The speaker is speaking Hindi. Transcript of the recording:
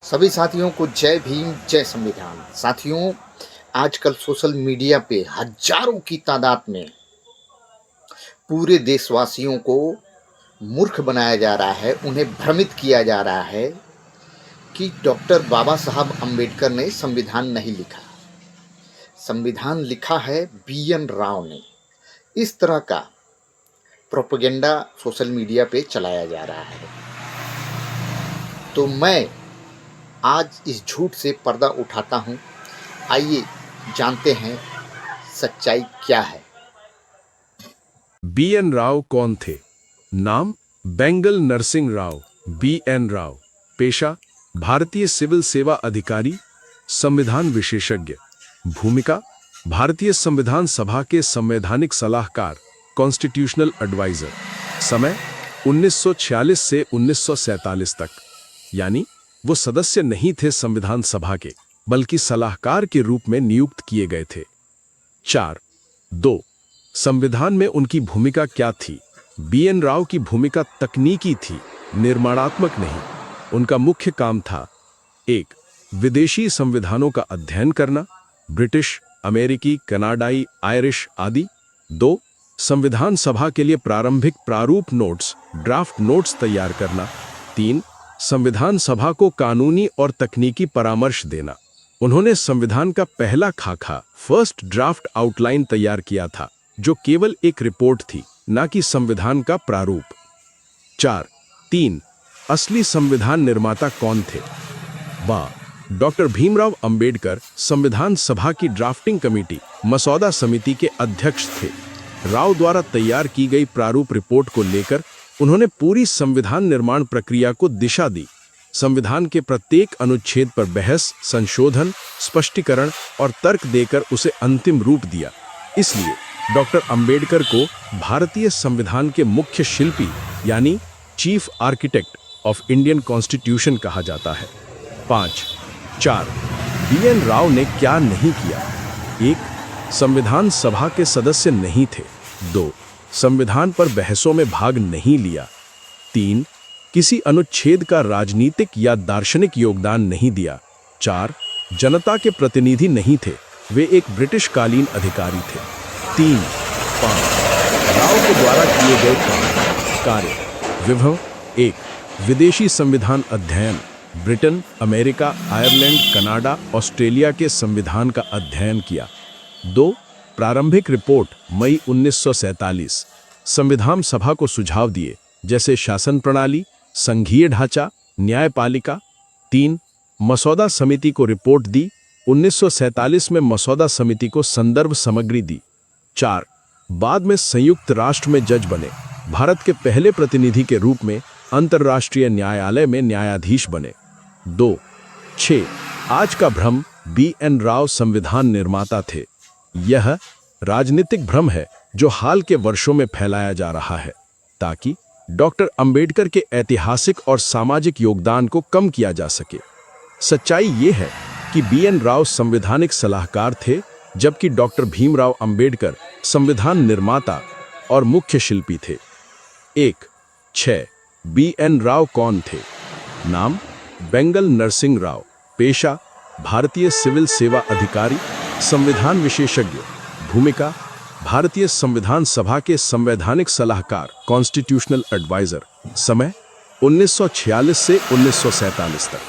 सभी साथियों को जय भीम जय संविधान। साथियों, आजकल सोशल मीडिया पे हजारों की तादाद में पूरे देशवासियों को मूर्ख बनाया जा रहा है, उन्हें भ्रमित किया जा रहा है कि डॉक्टर बाबा साहब अम्बेडकर ने संविधान नहीं लिखा, संविधान लिखा है बी.एन. राव ने। इस तरह का प्रोपेगेंडा सोशल मीडिया पे चलाया जा रहा है। तो मैं आज इस झूठ से पर्दा उठाता हूँ। आइए जानते हैं सच्चाई क्या है। बी.एन. राव कौन थे? नाम बेंगल नरसिंह राव, बी.एन. राव। पेशा भारतीय सिविल सेवा अधिकारी, संविधान विशेषज्ञ। भूमिका भारतीय संविधान सभा के संवैधानिक सलाहकार, कॉन्स्टिट्यूशनल एडवाइजर। समय 1946 से 1947 तक, यानी वो सदस्य नहीं थे संविधान सभा के, बल्कि सलाहकार के रूप में नियुक्त किए गए थे। 2. संविधान में उनकी भूमिका क्या थी? बी.एन. राव की भूमिका तकनीकी थी, निर्माणात्मक नहीं। उनका मुख्य काम था: 1. विदेशी संविधानों का अध्ययन करना, ब्रिटिश, अमेरिकी, कनाडाई, आयरिश आदि। 2. संविधान सभा के लिए प्रारंभिक प्रारूप नोट्स, ड्राफ्ट नोट्स तैयार करना। 3. संविधान सभा को कानूनी और तकनीकी परामर्श देना। उन्होंने संविधान का पहला खाका, फर्स्ट ड्राफ्ट आउटलाइन तैयार किया था, जो केवल एक रिपोर्ट थी, न कि संविधान का प्रारूप। 3. असली संविधान निर्माता कौन थे? डॉक्टर भीमराव अंबेडकर संविधान सभा की ड्राफ्टिंग कमेटी, मसौदा समिति के अध्यक्ष थे। राव द्वारा तैयार की गई प्रारूप रिपोर्ट को लेकर उन्होंने पूरी संविधान निर्माण प्रक्रिया को दिशा दी। संविधान के प्रत्येक अनुच्छेद पर बहस, संशोधन, स्पष्टीकरण और तर्क देकर उसे अंतिम रूप दिया। इसलिए डॉक्टर अंबेडकर को भारतीय संविधान के मुख्य शिल्पी, यानी chief architect of Indian constitution कहा जाता है। 4. बी.एन. राव ने क्या नहीं किया? 1. संविधान सभा के सदस्य नहीं थे। 2. संविधान पर बहसों में भाग नहीं लिया। 3. किसी अनुच्छेद का राजनीतिक या दार्शनिक योगदान नहीं दिया। 4. जनता के प्रतिनिधि नहीं थे, वे एक ब्रिटिश कालीन अधिकारी थे। 5. राव के द्वारा किए गए कार्य। विभव: 1. विदेशी संविधान अध्ययन, Britain, America, Ireland, Canada, Australia के संविधान का अध्ययन किया। 2. प्रारंभिक रिपोर्ट, मई 1947, संविधान सभा को सुझाव दिए, जैसे शासन प्रणाली, संघीय ढांचा, न्यायपालिका। 3. मसौदा समिति को रिपोर्ट दी, 1947 में मसौदा समिति को संदर्भ सामग्री दी। 4. बाद में संयुक्त राष्ट्र में जज बने, भारत के पहले प्रतिनिधि के रूप में अंतर्राष्ट्रीय न्यायालय में न्यायाधीश बने। 6. आज का भ्रम, बी.एन. राव संविधान निर्माता थे। यह राजनीतिक भ्रम है जो हाल के वर्षों में फैलाया जा रहा है, ताकि डॉक्टर अंबेडकर के ऐतिहासिक और सामाजिक योगदान को कम किया जा सके। सच्चाई ये है कि बी.एन. राव संवैधानिक सलाहकार थे, जबकि डॉक्टर भीमराव अंबेडकर संविधान निर्माता और मुख्य शिल्पी थे। 6. बी.एन. राव कौन थे? नाम बेंगल नरसिंह राव। पेशा भारतीय सिविल सेवा अधिकारी, संविधान विशेषज्ञ। भूमिका भारतीय संविधान सभा के संवैधानिक सलाहकार, कॉन्स्टिट्यूशनल एडवाइजर। समय 1946 से 1947 तक।